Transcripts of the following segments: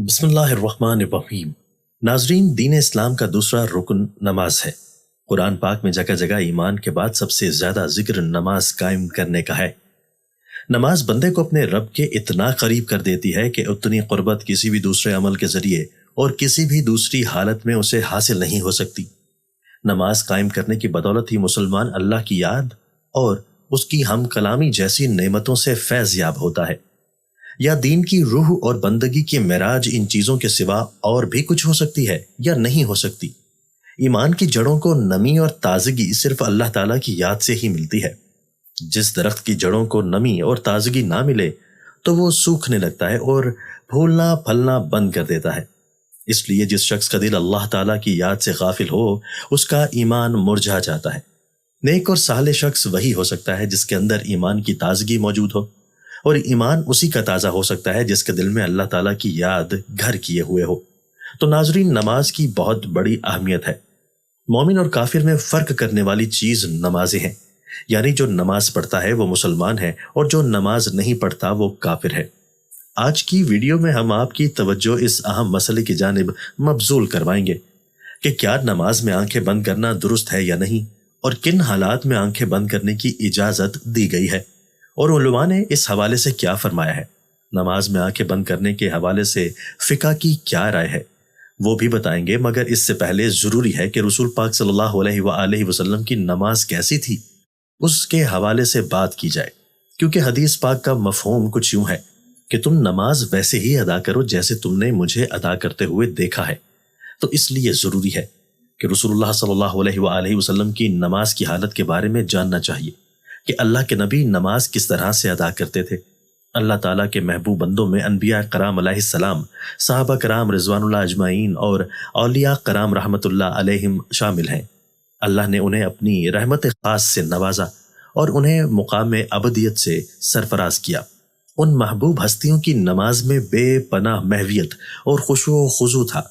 بسم اللہ الرحمن الرحیم۔ ناظرین، دین اسلام کا دوسرا رکن نماز ہے۔ قرآن پاک میں جگہ جگہ ایمان کے بعد سب سے زیادہ ذکر نماز قائم کرنے کا ہے۔ نماز بندے کو اپنے رب کے اتنا قریب کر دیتی ہے کہ اتنی قربت کسی بھی دوسرے عمل کے ذریعے اور کسی بھی دوسری حالت میں اسے حاصل نہیں ہو سکتی۔ نماز قائم کرنے کی بدولت ہی مسلمان اللہ کی یاد اور اس کی ہم کلامی جیسی نعمتوں سے فیض یاب ہوتا ہے۔ یا دین کی روح اور بندگی کے معراج ان چیزوں کے سوا اور بھی کچھ ہو سکتی ہے یا نہیں ہو سکتی۔ ایمان کی جڑوں کو نمی اور تازگی صرف اللہ تعالیٰ کی یاد سے ہی ملتی ہے۔ جس درخت کی جڑوں کو نمی اور تازگی نہ ملے تو وہ سوکھنے لگتا ہے اور پھولنا پھلنا بند کر دیتا ہے۔ اس لیے جس شخص کا دل اللہ تعالیٰ کی یاد سے غافل ہو اس کا ایمان مرجھا جاتا ہے۔ نیک اور صالح شخص وہی ہو سکتا ہے جس کے اندر ایمان کی تازگی موجود ہو، اور ایمان اسی کا تازہ ہو سکتا ہے جس کے دل میں اللہ تعالیٰ کی یاد گھر کیے ہوئے ہو۔ تو ناظرین، نماز کی بہت بڑی اہمیت ہے۔ مومن اور کافر میں فرق کرنے والی چیز نمازیں ہیں، یعنی جو نماز پڑھتا ہے وہ مسلمان ہے اور جو نماز نہیں پڑھتا وہ کافر ہے۔ آج کی ویڈیو میں ہم آپ کی توجہ اس اہم مسئلے کی جانب مبذول کروائیں گے کہ کیا نماز میں آنکھیں بند کرنا درست ہے یا نہیں، اور کن حالات میں آنکھیں بند کرنے کی اجازت دی گئی ہے، اور علماء نے اس حوالے سے کیا فرمایا ہے۔ نماز میں آنکھیں بند کرنے کے حوالے سے فقہ کی کیا رائے ہے وہ بھی بتائیں گے، مگر اس سے پہلے ضروری ہے کہ رسول پاک صلی اللہ علیہ وآلہ وسلم کی نماز کیسی تھی اس کے حوالے سے بات کی جائے، کیونکہ حدیث پاک کا مفہوم کچھ یوں ہے کہ تم نماز ویسے ہی ادا کرو جیسے تم نے مجھے ادا کرتے ہوئے دیکھا ہے۔ تو اس لیے ضروری ہے کہ رسول اللہ صلی اللہ علیہ وآلہ وسلم کی نماز کی حالت کے بارے میں جاننا چاہیے کہ اللہ کے نبی نماز کس طرح سے ادا کرتے تھے۔ اللہ تعالیٰ کے محبوب بندوں میں انبیاء کرام علیہ السلام، صحابہ کرام رضوان اللہ اجمعین اور اولیاء کرام رحمت اللہ علیہم شامل ہیں۔ اللہ نے انہیں اپنی رحمت خاص سے نوازا اور انہیں مقام ابدیت سے سرفراز کیا۔ ان محبوب ہستیوں کی نماز میں بے پناہ محویت اور خشوع و خضوع تھا۔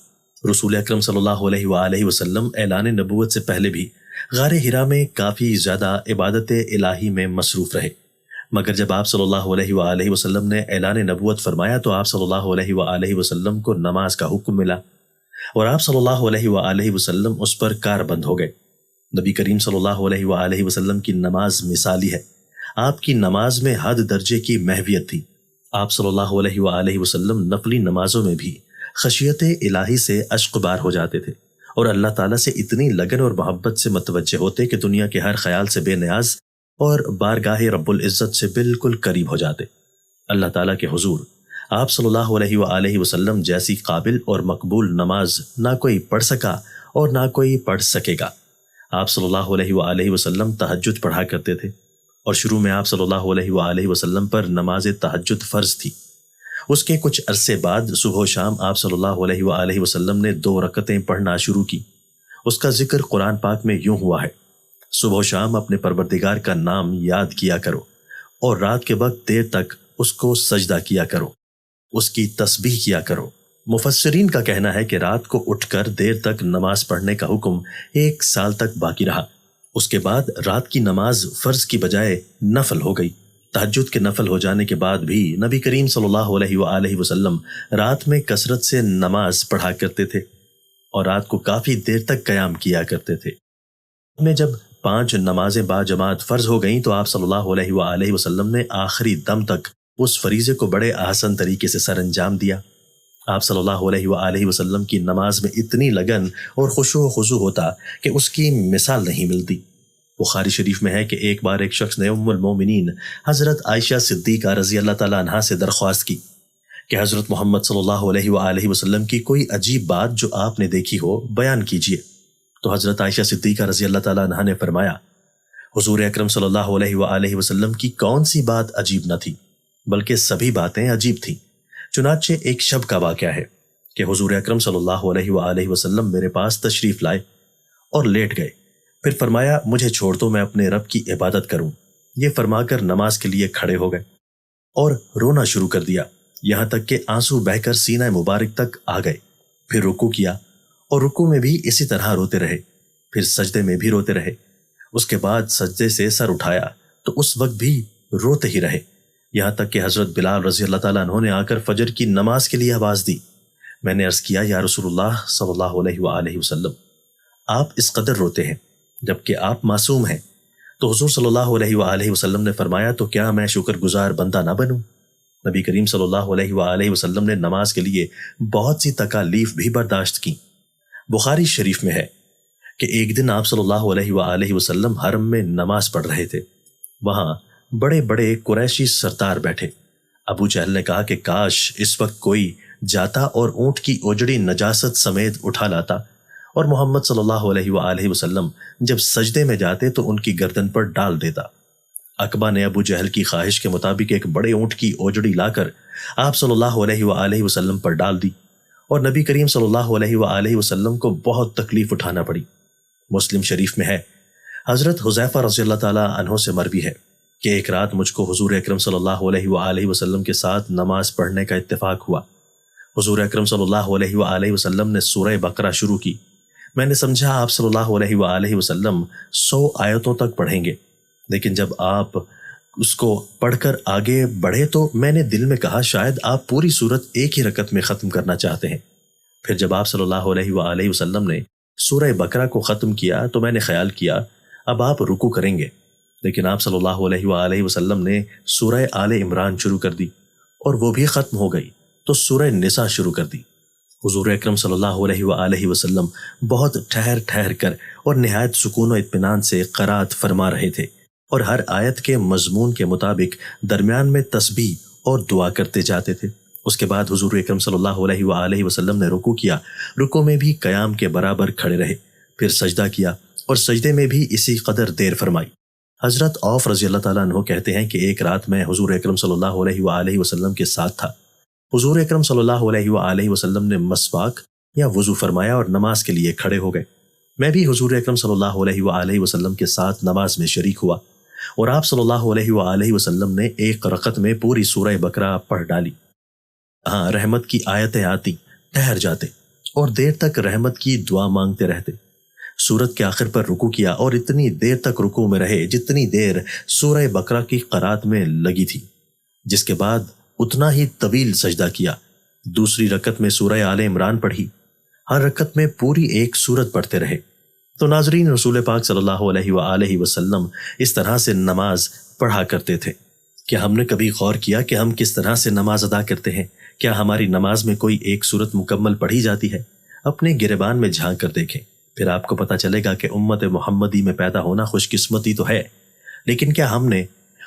رسول اکرم صلی اللہ علیہ وآلہ وسلم اعلان نبوت سے پہلے بھی غار ہرا میں کافی زیادہ عبادت الہی میں مصروف رہے، مگر جب آپ صلی اللہ علیہ وآلہ وسلم نے اعلان نبوت فرمایا تو آپ صلی اللہ علیہ وآلہ وسلم کو نماز کا حکم ملا، اور آپ صلی اللہ علیہ وآلہ وسلم اس پر کار بند ہو گئے۔ نبی کریم صلی اللہ علیہ وآلہ وسلم کی نماز مثالی ہے۔ آپ کی نماز میں حد درجے کی محویت تھی۔ آپ صلی اللہ علیہ وآلہ وسلم نفلی نمازوں میں بھی خشیت الہی سے اشکبار ہو جاتے تھے، اور اللہ تعالیٰ سے اتنی لگن اور محبت سے متوجہ ہوتے کہ دنیا کے ہر خیال سے بے نیاز اور بارگاہ رب العزت سے بالکل قریب ہو جاتے۔ اللہ تعالیٰ کے حضور آپ صلی اللہ علیہ وآلہ وسلم جیسی قابل اور مقبول نماز نہ کوئی پڑھ سکا اور نہ کوئی پڑھ سکے گا۔ آپ صلی اللہ علیہ وآلہ وسلم تہجد پڑھا کرتے تھے، اور شروع میں آپ صلی اللہ علیہ وآلہ وسلم پر نماز تہجد فرض تھی۔ اس کے کچھ عرصے بعد صبح و شام آپ صلی اللہ علیہ وآلہ وسلم نے 2 رکعتیں پڑھنا شروع کی۔ اس کا ذکر قرآن پاک میں یوں ہوا ہے: صبح و شام اپنے پروردگار کا نام یاد کیا کرو، اور رات کے وقت دیر تک اس کو سجدہ کیا کرو، اس کی تسبیح کیا کرو۔ مفسرین کا کہنا ہے کہ رات کو اٹھ کر دیر تک نماز پڑھنے کا حکم 1 سال تک باقی رہا۔ اس کے بعد رات کی نماز فرض کی بجائے نفل ہو گئی۔ تہجد کے نفل ہو جانے کے بعد بھی نبی کریم صلی اللہ علیہ وآلہ وسلم رات میں کثرت سے نماز پڑھا کرتے تھے اور رات کو کافی دیر تک قیام کیا کرتے تھے۔ میں جب 5 نمازیں با جماعت فرض ہو گئیں تو آپ صلی اللہ علیہ وآلہ وسلم نے آخری دم تک اس فریضے کو بڑے احسن طریقے سے سر انجام دیا۔ آپ صلی اللہ علیہ وآلہ وسلم کی نماز میں اتنی لگن اور خشوع و خضوع ہوتا کہ اس کی مثال نہیں ملتی۔ بخاری شریف میں ہے کہ ایک بار ایک شخص نے ام المومنین حضرت عائشہ صدیقہ رضی اللہ تعالیٰ عنہا سے درخواست کی کہ حضرت محمد صلی اللہ علیہ وآلہ وسلم کی کوئی عجیب بات جو آپ نے دیکھی ہو بیان کیجیے۔ تو حضرت عائشہ صدیقہ رضی اللہ تعالیٰ عنہا نے فرمایا، حضور اکرم صلی اللہ علیہ وآلہ وسلم کی کون سی بات عجیب نہ تھی، بلکہ سبھی باتیں عجیب تھیں۔ چنانچہ ایک شب کا واقعہ ہے کہ حضور اکرم صلی اللہ علیہ وآلہ وسلم میرے پاس تشریف لائے اور لیٹ گئے، پھر فرمایا، مجھے چھوڑ دو، میں اپنے رب کی عبادت کروں۔ یہ فرما کر نماز کے لیے کھڑے ہو گئے اور رونا شروع کر دیا، یہاں تک کہ آنسو بہہ کر سینہ مبارک تک آ گئے۔ پھر رکوع کیا اور رکوع میں بھی اسی طرح روتے رہے، پھر سجدے میں بھی روتے رہے۔ اس کے بعد سجدے سے سر اٹھایا تو اس وقت بھی روتے ہی رہے، یہاں تک کہ حضرت بلال رضی اللہ تعالیٰ عنہ نے آ کر فجر کی نماز کے لیے آواز دی۔ میں نے عرض کیا یا رسول اللہ صلی اللہ علیہ وآلہ وسلم، آپ اس قدر روتے ہیں جبکہ آپ معصوم ہیں، تو حضور صلی اللہ علیہ وآلہ وسلم نے فرمایا تو کیا میں شکر گزار بندہ نہ بنوں؟ نبی کریم صلی اللہ علیہ وآلہ وسلم نے نماز کے لیے بہت سی تکالیف بھی برداشت کی۔ بخاری شریف میں ہے کہ ایک دن آپ صلی اللہ علیہ وآلہ وسلم حرم میں نماز پڑھ رہے تھے، وہاں بڑے بڑے قریشی سردار بیٹھے۔ ابو جہل نے کہا کہ کاش اس وقت کوئی جاتا اور اونٹ کی اوجڑی نجاست سمیت اٹھا لاتا، اور محمد صلی اللہ علیہ وآلہ وسلم جب سجدے میں جاتے تو ان کی گردن پر ڈال دیتا۔ عقبہ نے ابو جہل کی خواہش کے مطابق ایک بڑے اونٹ کی اوجڑی لا کر آپ صلی اللہ علیہ وآلہ وسلم پر ڈال دی، اور نبی کریم صلی اللہ علیہ وآلہ وسلم کو بہت تکلیف اٹھانا پڑی۔ مسلم شریف میں ہے، حضرت حذیفہ رضی اللہ تعالیٰ عنہ سے مروی ہے کہ ایک رات مجھ کو حضور اکرم صلی اللہ علیہ وآلہ وسلم کے ساتھ نماز پڑھنے کا اتفاق ہوا۔ حضور اکرم صلی اللہ علیہ وآلہ وسلم نے سورہ بقرہ شروع کی۔ میں نے سمجھا آپ صلی اللہ علیہ وآلہ وسلم 100 آیتوں تک پڑھیں گے، لیکن جب آپ اس کو پڑھ کر آگے بڑھے تو میں نے دل میں کہا شاید آپ پوری سورت ایک ہی رکعت میں ختم کرنا چاہتے ہیں۔ پھر جب آپ صلی اللہ علیہ وآلہ وسلم نے سورہ بقرہ کو ختم کیا تو میں نے خیال کیا اب آپ رکوع کریں گے، لیکن آپ صلی اللہ علیہ وآلہ وسلم نے سورہ آل عمران شروع کر دی اور وہ بھی ختم ہو گئی تو سورہ نساء شروع کر دی۔ حضور اکرم صلی اللہ علیہ وآلہ وسلم بہت ٹھہر ٹھہر کر اور نہایت سکون و اطمینان سے قرات فرما رہے تھے، اور ہر آیت کے مضمون کے مطابق درمیان میں تسبیح اور دعا کرتے جاتے تھے۔ اس کے بعد حضور اکرم صلی اللہ علیہ وآلہ وسلم نے رکوع کیا، رکوع میں بھی قیام کے برابر کھڑے رہے، پھر سجدہ کیا اور سجدے میں بھی اسی قدر دیر فرمائی۔ حضرت عوف رضی اللہ تعالیٰ عنہ کہتے ہیں کہ ایک رات میں حضور اکرم صلی اللہ علیہ وآلہ وسلم کے ساتھ تھا۔ حضور اکرم صلی اللہ علیہ وآلہ وسلم نے مسواک یا وضو فرمایا اور نماز کے لیے کھڑے ہو گئے۔ میں بھی حضور اکرم صلی اللہ علیہ وآلہ وسلم کے ساتھ نماز میں شریک ہوا، اور آپ صلی اللہ علیہ وآلہ وسلم نے ایک رکعت میں پوری سورہ بقرہ پڑھ ڈالی۔ ہاں، رحمت کی آیتیں آتی، ٹھہر جاتے اور دیر تک رحمت کی دعا مانگتے رہتے۔ سورت کے آخر پر رکوع کیا اور اتنی دیر تک رکوع میں رہے جتنی دیر سورہ بقرہ کی قرات میں لگی تھی، جس کے بعد اتنا ہی طویل سجدہ کیا۔ دوسری رکعت میں سورہ آل عمران پڑھی، ہر رکعت میں پوری ایک سورت پڑھتے رہے۔ تو ناظرین، رسول پاک صلی اللہ علیہ وآلہ وسلم اس طرح سے نماز پڑھا کرتے تھے۔ کیا ہم نے کبھی غور کیا کہ ہم کس طرح سے نماز ادا کرتے ہیں؟ کیا ہماری نماز میں کوئی ایک سورت مکمل پڑھی جاتی ہے؟ اپنے گریبان میں جھانک کر دیکھیں، پھر آپ کو پتہ چلے گا کہ امت محمدی میں پیدا ہونا خوش قسمتی تو ہے، لیکن کیا ہم نے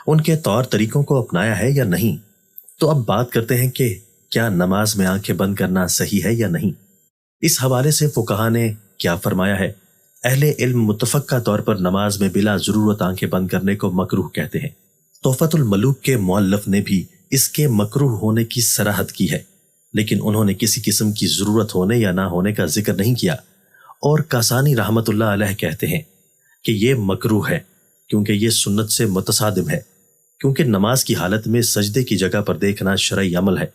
ان کے طور طریقوں کو اپنایا ہے یا نہیں؟ تو اب بات کرتے ہیں کہ کیا نماز میں آنکھیں بند کرنا صحیح ہے یا نہیں۔ اس حوالے سے فقہا نے کیا فرمایا ہے؟ اہل علم متفقہ طور پر نماز میں بلا ضرورت آنکھیں بند کرنے کو مکروہ کہتے ہیں۔ تحفۃ الملوک کے مؤلف نے بھی اس کے مکروہ ہونے کی صراحت کی ہے، لیکن انہوں نے کسی قسم کی ضرورت ہونے یا نہ ہونے کا ذکر نہیں کیا، اور کاسانی رحمت اللہ علیہ کہتے ہیں کہ یہ مکروہ ہے کیونکہ یہ سنت سے متصادم ہے، کیونکہ نماز کی حالت میں سجدے کی جگہ پر دیکھنا شرعی عمل ہے،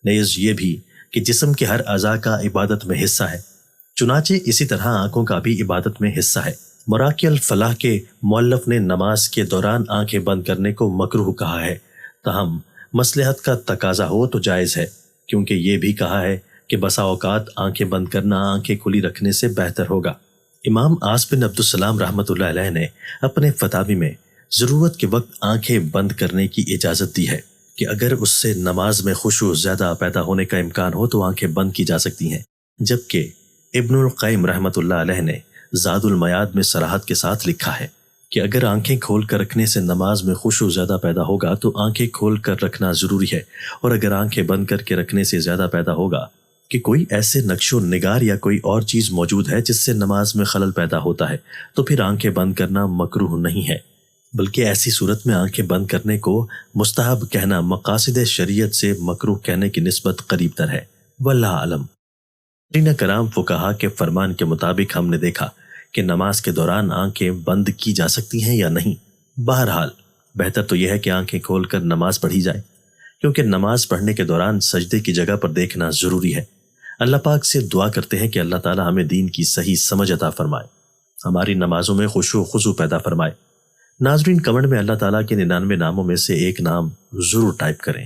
نیز یہ بھی کہ جسم کے ہر اعضاء کا عبادت میں حصہ ہے، چنانچہ اسی طرح آنکھوں کا بھی عبادت میں حصہ ہے۔ مراقی الفلاح کے مؤلف نے نماز کے دوران آنکھیں بند کرنے کو مکروہ کہا ہے، تاہم مصلحت کا تقاضا ہو تو جائز ہے، کیونکہ یہ بھی کہا ہے کہ بسا اوقات آنکھیں بند کرنا آنکھیں کھلی رکھنے سے بہتر ہوگا۔ امام عاص بن عبدالسلام رحمۃ اللہ علیہ نے اپنے فتاوی میں ضرورت کے وقت آنکھیں بند کرنے کی اجازت دی ہے کہ اگر اس سے نماز میں خشوع زیادہ پیدا ہونے کا امکان ہو تو آنکھیں بند کی جا سکتی ہیں، جبکہ ابن القیم رحمۃ اللہ علیہ نے زاد المیعاد میں صراحت کے ساتھ لکھا ہے کہ اگر آنکھیں کھول کر رکھنے سے نماز میں خشوع زیادہ پیدا ہوگا تو آنکھیں کھول کر رکھنا ضروری ہے، اور اگر آنکھیں بند کر کے رکھنے سے زیادہ پیدا ہوگا کہ کوئی ایسے نقش و نگار یا کوئی اور چیز موجود ہے جس سے نماز میں خلل پیدا ہوتا ہے تو پھر آنکھیں بند کرنا مکروہ نہیں ہے، بلکہ ایسی صورت میں آنکھیں بند کرنے کو مستحب کہنا مقاصد شریعت سے مکروہ کہنے کی نسبت قریب تر ہے۔ واللہ اعلم۔ کرام فقہا کے فرمان کے مطابق ہم نے دیکھا کہ نماز کے دوران آنکھیں بند کی جا سکتی ہیں یا نہیں۔ بہرحال بہتر تو یہ ہے کہ آنکھیں کھول کر نماز پڑھی جائے، کیونکہ نماز پڑھنے کے دوران سجدے کی جگہ پر دیکھنا ضروری ہے۔ اللہ پاک سے دعا کرتے ہیں کہ اللہ تعالی ہمیں دین کی صحیح سمجھ عطا فرمائے، ہماری نمازوں میں خشوع و خضوع پیدا فرمائے۔ ناظرین، کمنٹ میں اللہ تعالیٰ کے 99 ناموں میں سے ایک نام ضرور ٹائپ کریں۔